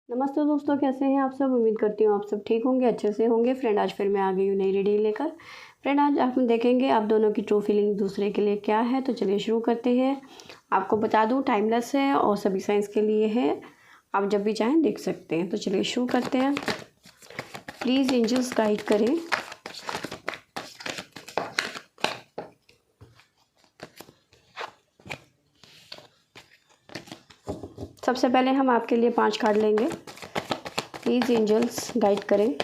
नमस्ते दोस्तों, कैसे हैं आप सब। उम्मीद करती हूँ आप सब ठीक होंगे, अच्छे से होंगे। फ्रेंड, आज फिर मैं आ गई हूँ नई रीडिंग लेकर। फ्रेंड, आज हम देखेंगे आप दोनों की ट्रू फीलिंग दूसरे के लिए क्या है। तो चलिए शुरू करते हैं। आपको बता दूँ, टाइमलेस है और सभी साइंस के लिए है। आप जब भी चाहें देख सकते हैं। तो चलिए शुरू करते हैं। प्लीज़ एंजल्स गाइड करें। सबसे पहले हम आपके लिए 5 कार्ड लेंगे। प्लीज़ एंजल्स गाइड करें।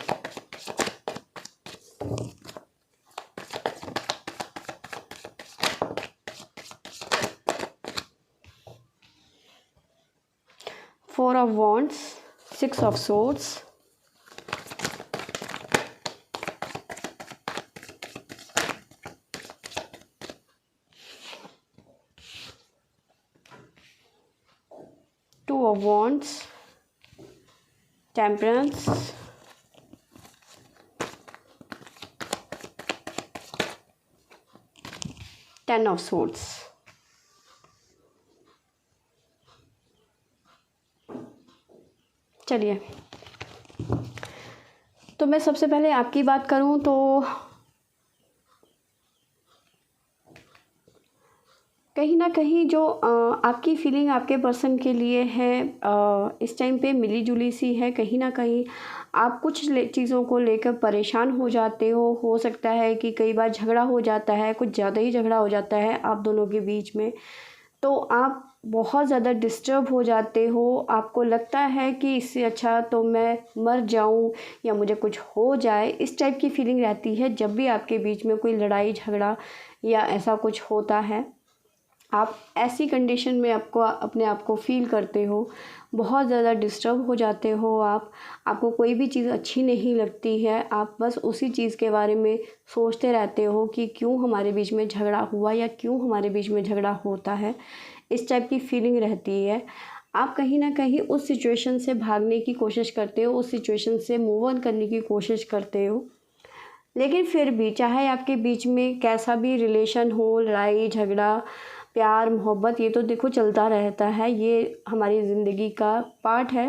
Four of Wands, Six of Swords, Two of Wands, Temperance, Ten of Swords। चलिए, तो मैं सबसे पहले आपकी बात करूं तो कहीं ना कहीं जो आपकी फीलिंग आपके पर्सन के लिए है इस टाइम पे मिली जुली सी है। कहीं ना कहीं आप कुछ चीज़ों को लेकर परेशान हो जाते हो सकता है कि कई बार झगड़ा हो जाता है, कुछ ज़्यादा ही झगड़ा हो जाता है आप दोनों के बीच में। तो आप बहुत ज़्यादा डिस्टर्ब हो जाते हो। आपको लगता है कि इससे अच्छा तो मैं मर जाऊं या मुझे कुछ हो जाए, इस टाइप की फीलिंग रहती है जब भी आपके बीच में कोई लड़ाई झगड़ा या ऐसा कुछ होता है। आप ऐसी कंडीशन में अपने आप को फ़ील करते हो, बहुत ज़्यादा डिस्टर्ब हो जाते हो। आपको कोई भी चीज़ अच्छी नहीं लगती है। आप बस उसी चीज़ के बारे में सोचते रहते हो कि क्यों हमारे बीच में झगड़ा हुआ या क्यों हमारे बीच में झगड़ा होता है। इस टाइप की फीलिंग रहती है। आप कहीं ना कहीं उस सिचुएशन से भागने की कोशिश करते हो, उस सिचुएशन से मूव ऑन करने की कोशिश करते हो। लेकिन फिर भी चाहे आपके बीच में कैसा भी रिलेशन हो, लड़ाई झगड़ा प्यार मोहब्बत, ये तो देखो चलता रहता है। ये हमारी ज़िंदगी का पार्ट है।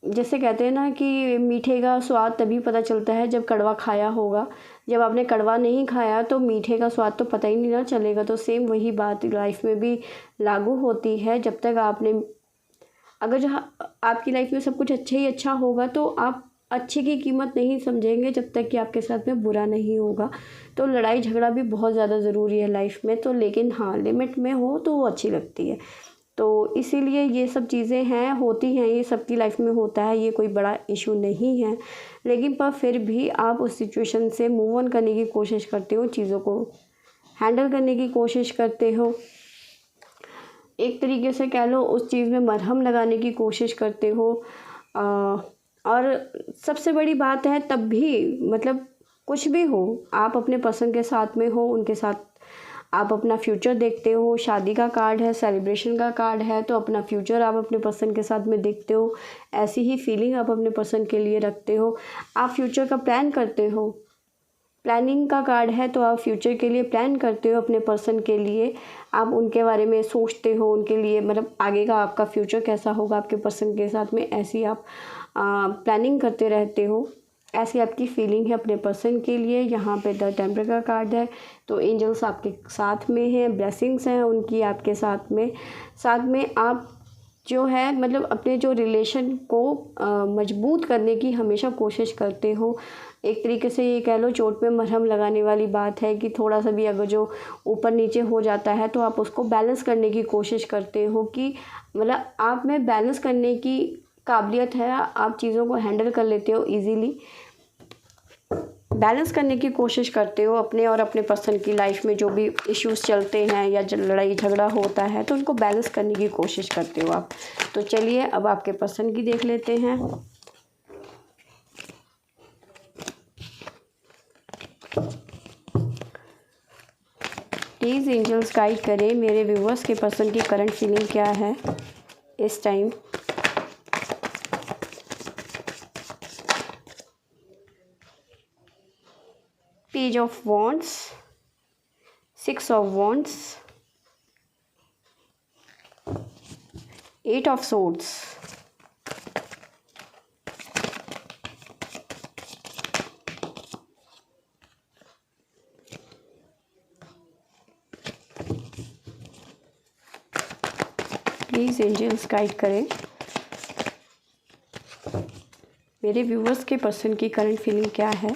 जैसे कहते हैं ना कि मीठे का स्वाद तभी पता चलता है जब कड़वा खाया होगा। जब आपने कड़वा नहीं खाया तो मीठे का स्वाद तो पता ही नहीं ना चलेगा। तो सेम वही बात लाइफ में भी लागू होती है। जब तक अगर जो आपकी लाइफ में सब कुछ अच्छा ही अच्छा होगा तो आप अच्छे की कीमत नहीं समझेंगे जब तक कि आपके साथ में बुरा नहीं होगा। तो लड़ाई झगड़ा भी बहुत ज़्यादा ज़रूरी है लाइफ में। तो लेकिन हाँ, लिमिट में हो तो वो अच्छी लगती है। तो इसीलिए ये सब चीज़ें हैं, होती हैं, ये सबकी लाइफ में होता है। ये कोई बड़ा इशू नहीं है। लेकिन पर फिर भी आप उस सिचुएशन से मूव ऑन करने की कोशिश करते हो, चीज़ों को हैंडल करने की कोशिश करते हो। एक तरीके से कह लो उस चीज़ में मरहम लगाने की कोशिश करते हो। और सबसे बड़ी बात है, तब भी मतलब कुछ भी हो, आप अपने पर्सन के साथ में हो, उनके साथ आप अपना फ्यूचर देखते हो। शादी का कार्ड है, सेलिब्रेशन का कार्ड है, तो अपना फ्यूचर आप अपने पर्सन के साथ में देखते हो। ऐसी ही फीलिंग आप अपने पर्सन के लिए रखते हो। आप फ्यूचर का प्लान करते हो। प्लानिंग का कार्ड है, तो आप फ्यूचर के लिए प्लान करते हो अपने पर्सन के लिए। आप उनके बारे में सोचते हो, उनके लिए मतलब आगे का आपका फ्यूचर कैसा होगा आपके पर्सन के साथ में, ऐसी आप प्लानिंग करते रहते हो। ऐसी आपकी फीलिंग है अपने पर्सन के लिए। यहाँ पे द टेम्परर का कार्ड है, तो एंजल्स आपके साथ में हैं, ब्लेसिंग्स हैं उनकी आपके साथ में आप जो है मतलब अपने जो रिलेशन को मजबूत करने की हमेशा कोशिश करते हो। एक तरीके से ये कह लो, चोट पे मरहम लगाने वाली बात है कि थोड़ा सा भी अगर जो ऊपर नीचे हो जाता है तो आप उसको बैलेंस करने की कोशिश करते हो कि मतलब आप में बैलेंस करने की काबिलियत है। आप चीज़ों को हैंडल कर लेते हो इजीली, बैलेंस करने की कोशिश करते हो अपने और अपने पर्सन की लाइफ में जो भी इश्यूज चलते हैं या लड़ाई झगड़ा होता है तो उनको बैलेंस करने की कोशिश करते हो आप। तो चलिए अब आपके पर्सन की देख लेते हैं। प्लीज़ एंजल्स गाइड करें, मेरे व्यूवर्स के पर्सन की करंट फीलिंग क्या है इस time. Page of wands, six of wands, eight of swords, please angels guide करें मेरे व्यूवर्स के पर्सन की करंट फीलिंग क्या है।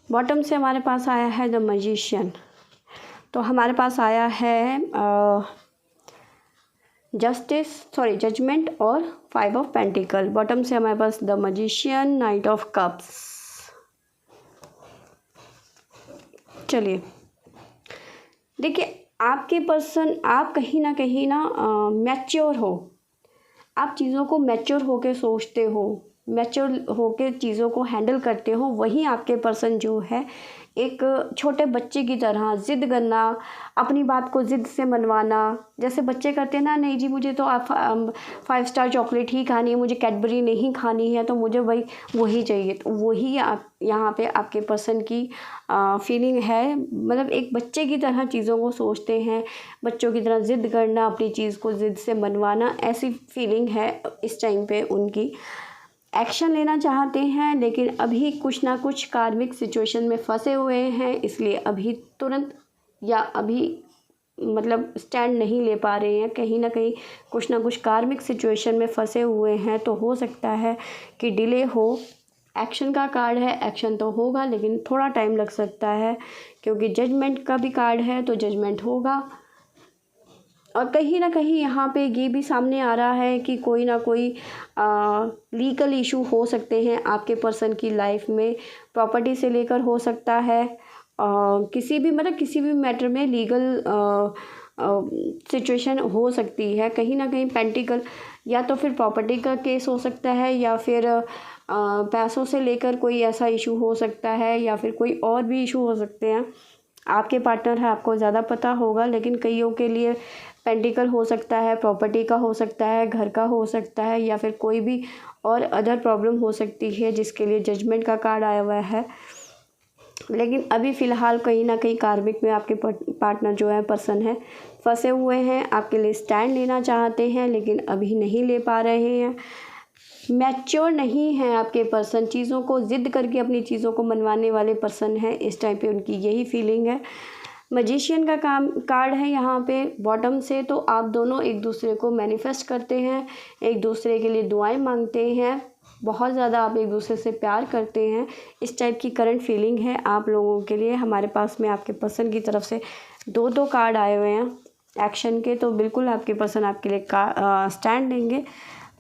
बॉटम से हमारे पास आया है द मैजिशियन। तो हमारे पास आया है जजमेंट और 5 ऑफ पेंटिकल। बॉटम से हमारे पास the magician, knight of cups. चलिए देखिए, आपके पर्सन, आप कहीं ना मैच्योर हो, आप चीज़ों को मैच्योर होके सोचते हो, मैच्योर होके चीज़ों को हैंडल करते हो। वहीं आपके पर्सन जो है एक छोटे बच्चे की तरह ज़िद करना, अपनी बात को ज़िद से मनवाना, जैसे बच्चे करते हैं ना, नहीं जी मुझे तो आप 5 स्टार चॉकलेट ही खानी है, मुझे कैडबरी नहीं खानी है, तो मुझे वही चाहिए। तो वही आप यहाँ पे आपके पर्सन की फीलिंग है। मतलब एक बच्चे की तरह चीज़ों को सोचते हैं, बच्चों की तरह ज़िद करना, अपनी चीज़ को ज़िद से मनवाना, ऐसी फीलिंग है इस टाइम पे उनकी। एक्शन लेना चाहते हैं लेकिन अभी कुछ ना कुछ कार्मिक सिचुएशन में फंसे हुए हैं, इसलिए अभी तुरंत या अभी मतलब स्टैंड नहीं ले पा रहे हैं। कहीं ना कहीं कुछ ना कुछ कार्मिक सिचुएशन में फंसे हुए हैं, तो हो सकता है कि डिले हो। एक्शन का कार्ड है, एक्शन तो होगा लेकिन थोड़ा टाइम लग सकता है, क्योंकि जजमेंट का भी कार्ड है तो जजमेंट होगा। और कहीं ना कहीं यहाँ पे ये भी सामने आ रहा है कि कोई ना कोई लीगल इशू हो सकते हैं आपके पर्सन की लाइफ में। प्रॉपर्टी से लेकर हो सकता है, किसी भी मैटर में लीगल सिचुएशन हो सकती है। कहीं ना कहीं पेंटिकल, या तो फिर प्रॉपर्टी का केस हो सकता है, या फिर पैसों से लेकर कोई ऐसा इशू हो सकता है, या फिर कोई और भी इशू हो सकते हैं। आपके पार्टनर है, आपको ज़्यादा पता होगा, लेकिन कईयों के लिए पेंटिकल हो सकता है, प्रॉपर्टी का हो सकता है, घर का हो सकता है, या फिर कोई भी और अदर प्रॉब्लम हो सकती है जिसके लिए जजमेंट का कार्ड आया हुआ है। लेकिन अभी फ़िलहाल कहीं ना कहीं कार्मिक में आपके पार्टनर जो है, पर्सन है, फंसे हुए हैं, आपके लिए स्टैंड लेना चाहते हैं लेकिन अभी नहीं ले पा रहे हैं। मैच्योर नहीं है आपके पर्सन, चीज़ों को ज़िद करके अपनी चीज़ों को मनवाने वाले पर्सन है इस टाइम पे, उनकी यही फीलिंग है। मैजिशियन का कार्ड है यहाँ पे बॉटम से। तो आप दोनों एक दूसरे को मैनिफेस्ट करते हैं, एक दूसरे के लिए दुआएं मांगते हैं, बहुत ज़्यादा आप एक दूसरे से प्यार करते हैं। इस टाइप की करंट फीलिंग है आप लोगों के लिए। हमारे पास में आपके पर्सन की तरफ से दो कार्ड आए हुए हैं एक्शन के, तो बिल्कुल आपके पर्सन आपके लिए स्टैंड लेंगे,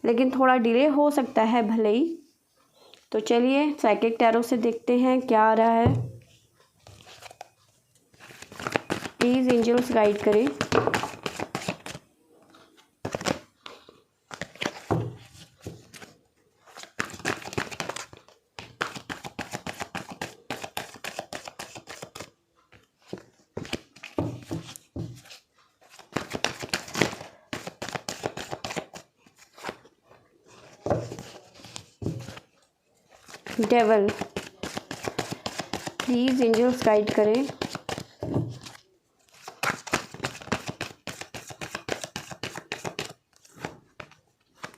लेकिन थोड़ा डिले हो सकता है भले ही। तो चलिए साइकिक टैरो से देखते हैं क्या आ रहा है। प्लीज़ एंजल्स गाइड करें। डेविल, प्लीज़ एंजल्स गाइड करें।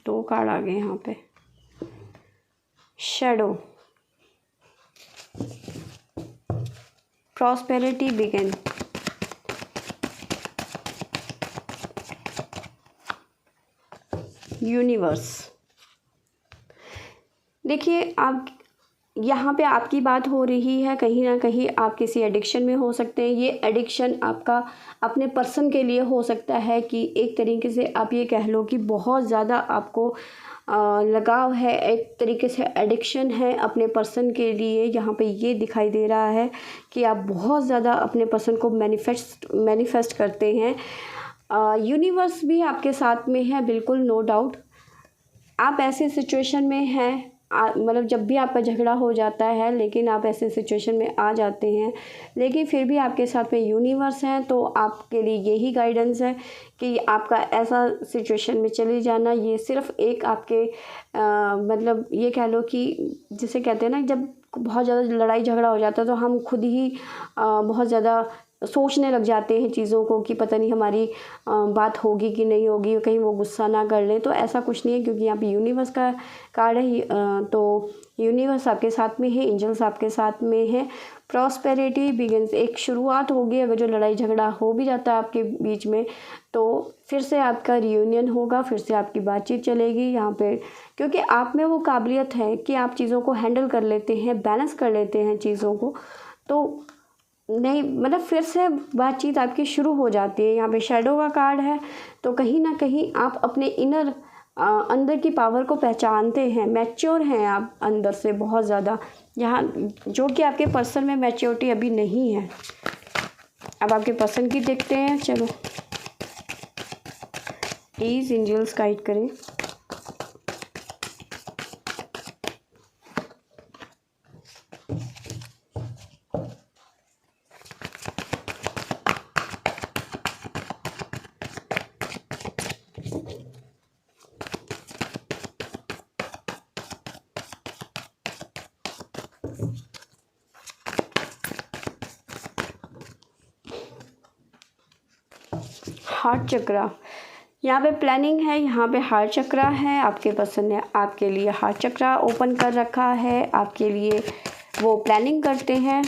दो कार्ड आ गए यहाँ पे। Shadow, prosperity begin, universe. देखिए, आप यहाँ पे आपकी बात हो रही है, कहीं ना कहीं आप किसी एडिक्शन में हो सकते हैं। ये एडिक्शन आपका अपने पर्सन के लिए हो सकता है कि एक तरीके से आप ये कह लो कि बहुत ज़्यादा आपको लगाव है, एक तरीके से एडिक्शन है अपने पर्सन के लिए। यहाँ पे ये दिखाई दे रहा है कि आप बहुत ज़्यादा अपने पर्सन को मैनिफेस्ट करते हैं। यूनिवर्स भी आपके साथ में है, बिल्कुल नो डाउट। आप ऐसे सिचुएशन में हैं, मतलब जब भी आपका झगड़ा हो जाता है, लेकिन आप ऐसे सिचुएशन में आ जाते हैं, लेकिन फिर भी आपके साथ में यूनिवर्स हैं। तो आपके लिए यही गाइडेंस है कि आपका ऐसा सिचुएशन में चले जाना, ये सिर्फ एक आपके मतलब ये कह लो कि जिसे कहते हैं ना, जब बहुत ज़्यादा लड़ाई झगड़ा हो जाता है तो हम खुद ही बहुत ज़्यादा सोचने लग जाते हैं चीज़ों को कि पता नहीं हमारी बात होगी कि नहीं होगी, कहीं वो गुस्सा ना कर लें। तो ऐसा कुछ नहीं है, क्योंकि यहाँ पे यूनिवर्स का कार्ड है। तो यूनिवर्स आपके साथ में है, एंजल्स आपके साथ में है। प्रॉस्पेरिटी बिगिंस, एक शुरुआत होगी। अगर जो लड़ाई झगड़ा हो भी जाता है आपके बीच में तो फिर से आपका रियूनियन होगा, फिर से आपकी बातचीत चलेगी यहाँ पे, क्योंकि आप में वो काबिलियत है कि आप चीज़ों को हैंडल कर लेते हैं, बैलेंस कर लेते हैं चीज़ों को। तो नहीं मतलब फिर से बातचीत आपकी शुरू हो जाती है। यहाँ पे शैडो का कार्ड है, तो कहीं ना कहीं आप अपने इनर अंदर की पावर को पहचानते हैं, मैच्योर हैं आप अंदर से बहुत ज़्यादा, यहाँ जो कि आपके पर्सन में मैच्योरिटी अभी नहीं है। अब आपके पर्सन की देखते हैं। चलो प्लीज़ एंजल्स गाइड करें। हार्ट चक्रा, यहाँ पे प्लानिंग है, यहाँ पे हार्ट चक्रा है। आपके पर्सन ने आपके लिए हार्ट चक्रा ओपन कर रखा है, आपके लिए वो प्लानिंग करते हैं।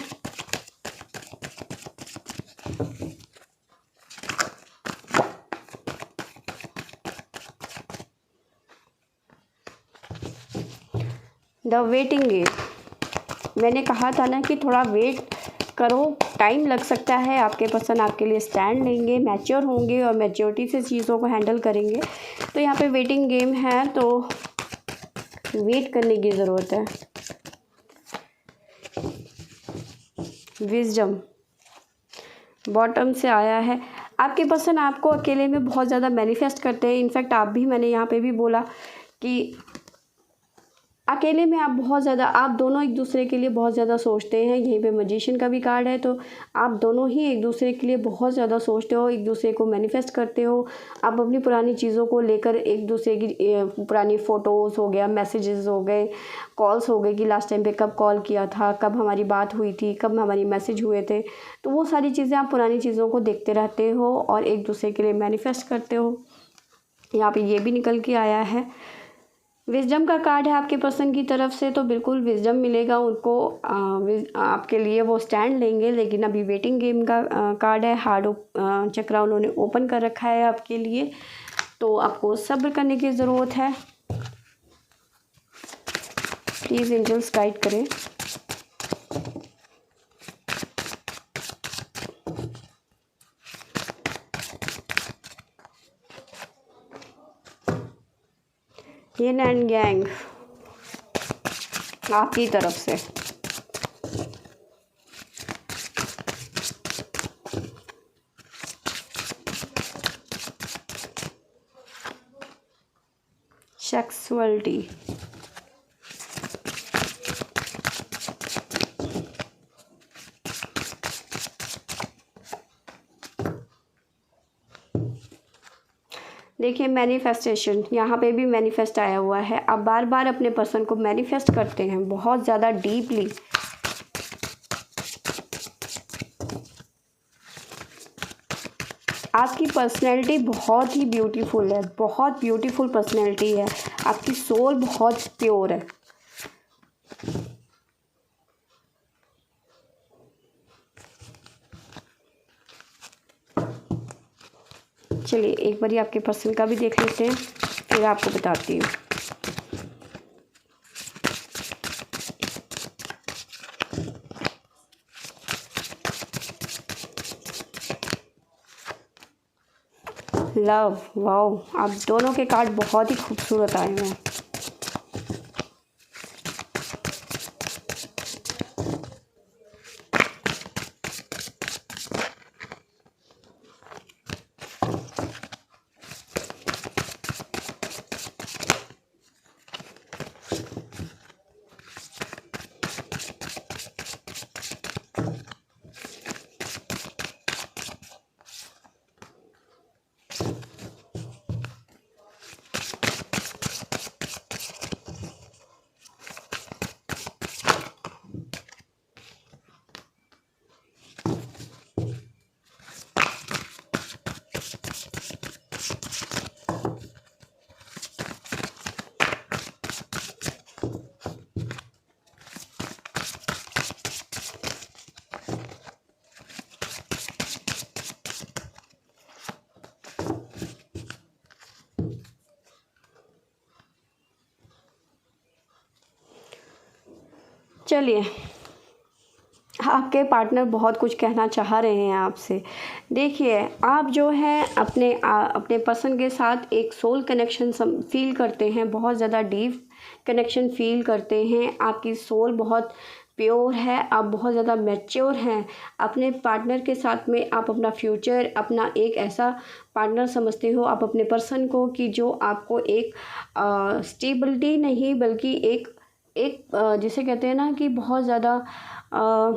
द वेटिंग गेम, मैंने कहा था ना कि थोड़ा वेट करो, टाइम लग सकता है। आपके पर्सन आपके लिए स्टैंड लेंगे, मैच्योर होंगे और मैच्योरिटी से चीज़ों को हैंडल करेंगे। तो यहाँ पे वेटिंग गेम है, तो वेट करने की ज़रूरत है। विजडम बॉटम से आया है। आपके पर्सन आपको अकेले में बहुत ज़्यादा मैनिफेस्ट करते हैं। इनफैक्ट आप भी, मैंने यहाँ पे भी बोला कि अकेले में आप बहुत ज़्यादा, आप दोनों एक दूसरे के लिए बहुत ज़्यादा सोचते हैं। यहीं पे मैजिशियन का भी कार्ड है, तो आप दोनों ही एक दूसरे के लिए बहुत ज़्यादा सोचते हो, एक दूसरे को मैनिफेस्ट करते हो। आप अपनी पुरानी चीज़ों को लेकर एक दूसरे की पुरानी फ़ोटोज़ हो गया, मैसेजेस हो गए, कॉल्स हो गए कि लास्ट टाइम पे कब कॉल किया था, कब हमारी बात हुई थी, कब हमारी मैसेज हुए थे। तो वो सारी चीज़ें, आप पुरानी चीज़ों को देखते रहते हो और एक दूसरे के लिए मैनिफेस्ट करते हो। यहाँ पे ये भी निकल के आया है। विजडम का कार्ड है आपके पर्सन की तरफ से, तो बिल्कुल विजडम मिलेगा उनको। आपके लिए वो स्टैंड लेंगे। लेकिन अभी वेटिंग गेम का कार्ड है। हार्ड चक्रा उन्होंने ओपन कर रखा है आपके लिए, तो आपको सब्र करने की ज़रूरत है। प्लीज़ एंजल्स गाइड करें। यिन एंड गैंग आपकी तरफ से, सेक्सुअलिटी, देखिए मैनिफेस्टेशन, यहाँ पे भी मैनिफेस्ट आया हुआ है। आप बार बार अपने पर्सन को मैनिफेस्ट करते हैं बहुत ज़्यादा डीपली। आपकी पर्सनैलिटी बहुत ही ब्यूटीफुल है, बहुत ब्यूटीफुल पर्सनैलिटी है। आपकी सोल बहुत प्योर है। चलिए एक बारी आपके पर्सन का भी देख लेते हैं, फिर आपको बताती हूँ। लव, वाओ, आप दोनों के कार्ड बहुत ही खूबसूरत आए हैं। चलिए, आपके पार्टनर बहुत कुछ कहना चाह रहे हैं आपसे। देखिए, आप जो है अपने पर्सन के साथ एक सोल कनेक्शन फ़ील करते हैं, बहुत ज़्यादा डीप कनेक्शन फ़ील करते हैं। आपकी सोल बहुत प्योर है, आप बहुत ज़्यादा मैच्योर हैं। अपने पार्टनर के साथ में आप अपना फ्यूचर, अपना एक ऐसा पार्टनर समझते हो आप अपने पर्सन को कि जो आपको एक स्टेबिलिटी नहीं बल्कि एक एक जिसे कहते हैं ना कि बहुत ज़्यादा अ,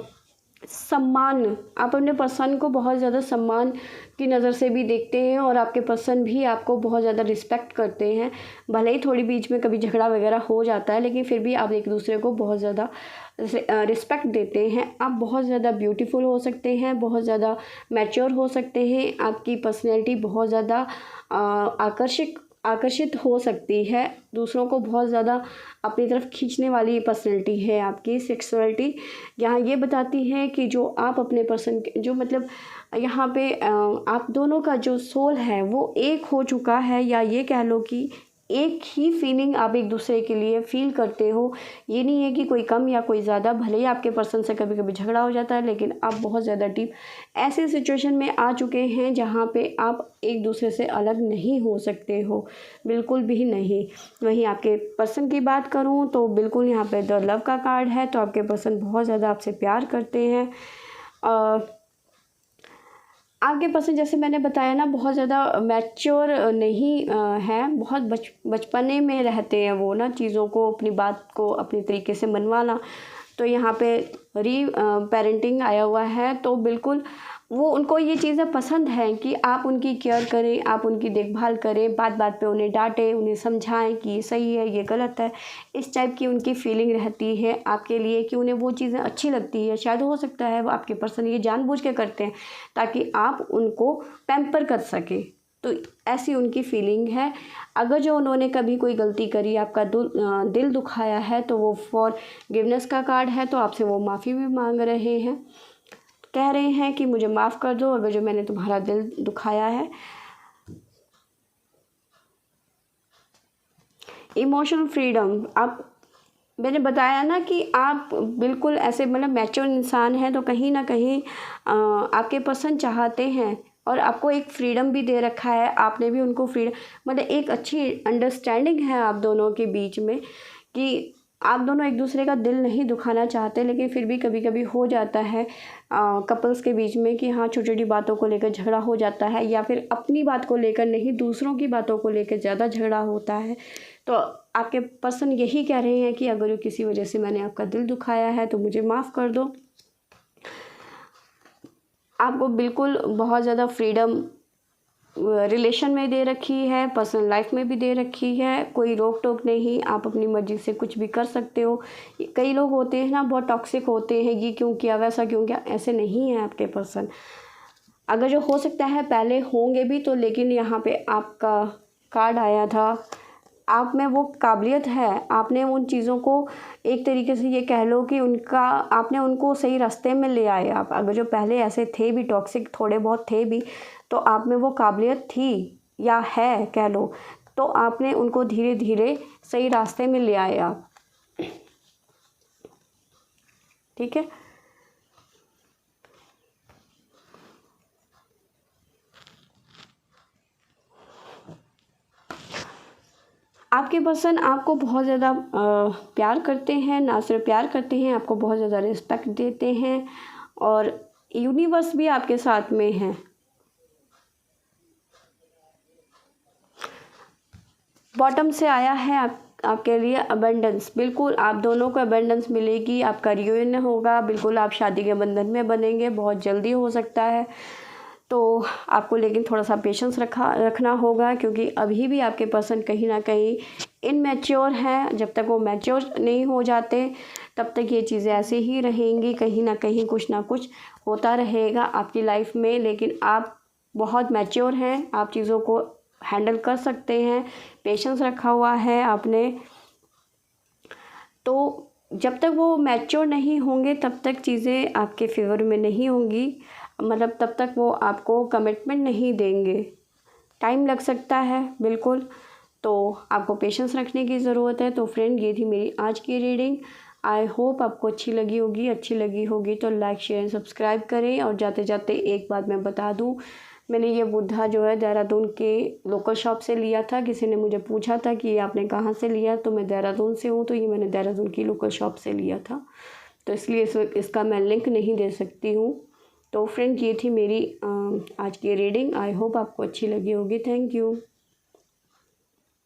सम्मान, आप अपने पर्सन को बहुत ज़्यादा सम्मान की नज़र से भी देखते हैं और आपके पर्सन भी आपको बहुत ज़्यादा रिस्पेक्ट करते हैं। भले ही थोड़ी बीच में कभी झगड़ा वगैरह हो जाता है, लेकिन फिर भी आप एक दूसरे को बहुत ज़्यादा रिस्पेक्ट देते हैं। आप बहुत ज़्यादा ब्यूटीफुल हो सकते हैं, बहुत ज़्यादा मैच्योर हो सकते हैं। आपकी पर्सनैलिटी बहुत ज़्यादा आकर्षित हो सकती है, दूसरों को बहुत ज़्यादा अपनी तरफ खींचने वाली पर्सनैलिटी है आपकी। सेक्सुअलिटी यहाँ ये बताती है कि जो आप अपने पर्सन के जो मतलब यहाँ पे आप दोनों का जो सोल है वो एक हो चुका है, या ये कह लो कि एक ही फीलिंग आप एक दूसरे के लिए फ़ील करते हो। ये नहीं है कि कोई कम या कोई ज़्यादा, भले ही आपके पर्सन से कभी कभी झगड़ा हो जाता है, लेकिन आप बहुत ज़्यादा डीप ऐसे सिचुएशन में आ चुके हैं जहाँ पे आप एक दूसरे से अलग नहीं हो सकते हो, बिल्कुल भी नहीं। वहीं आपके पर्सन की बात करूँ तो बिल्कुल यहाँ पे द लव का कार्ड है, तो आपके पर्सन बहुत ज़्यादा आपसे प्यार करते हैं। आपके पर्सन, जैसे मैंने बताया ना, बहुत ज़्यादा मैच्योर नहीं है, बहुत बचपने में रहते हैं वो ना, चीज़ों को, अपनी बात को अपनी तरीके से मनवाना। तो यहाँ पे पेरेंटिंग आया हुआ है, तो बिल्कुल वो उनको ये चीज़ें पसंद हैं कि आप उनकी केयर करें, आप उनकी देखभाल करें, बात बात पे उन्हें डांटें, उन्हें समझाएं कि ये सही है, ये गलत है। इस टाइप की उनकी फीलिंग रहती है आपके लिए कि उन्हें वो चीज़ें अच्छी लगती है। शायद हो सकता है वो आपके पर्सन ये जानबूझ के करते हैं ताकि आप उनको पैम्पर कर सकें, तो ऐसी उनकी फीलिंग है। अगर जो उन्होंने कभी कोई गलती करी, आपका दिल दुखाया है, तो वो फॉरगिवनेस का कार्ड है, तो आपसे वो माफ़ी भी मांग रहे हैं, कह रहे हैं कि मुझे माफ़ कर दो अगर जो मैंने तुम्हारा दिल दुखाया है। इमोशनल फ्रीडम, आप, मैंने बताया ना कि आप बिल्कुल ऐसे मतलब मैच्योर इंसान हैं, तो कहीं ना कहीं आपके पर्सन चाहते हैं और आपको एक फ्रीडम भी दे रखा है, आपने भी उनको फ्रीडम, मतलब एक अच्छी अंडरस्टैंडिंग है आप दोनों के बीच में कि आप दोनों एक दूसरे का दिल नहीं दुखाना चाहते, लेकिन फिर भी कभी कभी हो जाता है कपल्स के बीच में कि हाँ, छोटी छोटी बातों को लेकर झगड़ा हो जाता है, या फिर अपनी बात को लेकर नहीं, दूसरों की बातों को लेकर ज़्यादा झगड़ा होता है। तो आपके पर्सन यही कह रहे हैं कि अगर किसी वजह से मैंने आपका दिल दुखाया है तो मुझे माफ़ कर दो। आपको बिल्कुल बहुत ज़्यादा फ्रीडम रिलेशन में दे रखी है, पर्सनल लाइफ में भी दे रखी है, कोई रोक टोक नहीं, आप अपनी मर्ज़ी से कुछ भी कर सकते हो। कई लोग होते हैं ना, बहुत टॉक्सिक होते हैं, ये क्यों किया, वैसा क्यों किया, ऐसे नहीं है आपके पर्सन। अगर जो हो सकता है पहले होंगे भी तो, लेकिन यहाँ पे आपका कार्ड आया था, आप में वो काबिलियत है, आपने उन चीज़ों को एक तरीके से ये कह लो कि उनका, आपने उनको सही रास्ते में ले आए। आप अगर जो पहले ऐसे थे भी, टॉक्सिक थोड़े बहुत थे भी, तो आप में वो काबिलियत थी या है कह लो, तो आपने उनको धीरे धीरे सही रास्ते में ले आए आप, ठीक है। आपके पर्सन आपको बहुत ज़्यादा प्यार करते हैं, ना सिर्फ प्यार करते हैं, आपको बहुत ज़्यादा रिस्पेक्ट देते हैं, और यूनिवर्स भी आपके साथ में है। बॉटम से आया है आपके लिए अबंडेंस, बिल्कुल आप दोनों को अबंडेंस मिलेगी, आपका रियूनियन होगा, बिल्कुल आप शादी के बंधन में बनेंगे, बहुत जल्दी हो सकता है। तो आपको लेकिन थोड़ा सा पेशेंस रखना होगा, क्योंकि अभी भी आपके पर्सन कहीं ना कहीं इनमेच्योर हैं। जब तक वो मैच्योर नहीं हो जाते तब तक ये चीज़ें ऐसे ही रहेंगी, कहीं ना कहीं कुछ ना कुछ होता रहेगा आपकी लाइफ में। लेकिन आप बहुत मैच्योर हैं, आप चीज़ों को हैंडल कर सकते हैं, पेशेंस रखा हुआ है आपने। तो जब तक वो मैच्योर नहीं होंगे तब तक चीज़ें आपके फेवर में नहीं होंगी, मतलब तब तक वो आपको कमिटमेंट नहीं देंगे, टाइम लग सकता है बिल्कुल। तो आपको पेशेंस रखने की ज़रूरत है। तो फ्रेंड, ये थी मेरी आज की रीडिंग। आई होप आपको अच्छी लगी होगी। अच्छी लगी होगी तो लाइक शेयर एंड सब्सक्राइब करें। और जाते जाते एक बात मैं बता दूं, मैंने ये बुद्धा जो है देहरादून के लोकल शॉप से लिया था। किसी ने मुझे पूछा था कि ये आपने कहाँ से लिया, तो मैं देहरादून से हूँ, तो ये मैंने देहरादून की लोकल शॉप से लिया था, तो इसलिए इसका मैं लिंक नहीं दे सकती हूँ। तो फ्रेंड, ये थी मेरी आज की रीडिंग। आई होप आपको अच्छी लगी होगी। Thank you.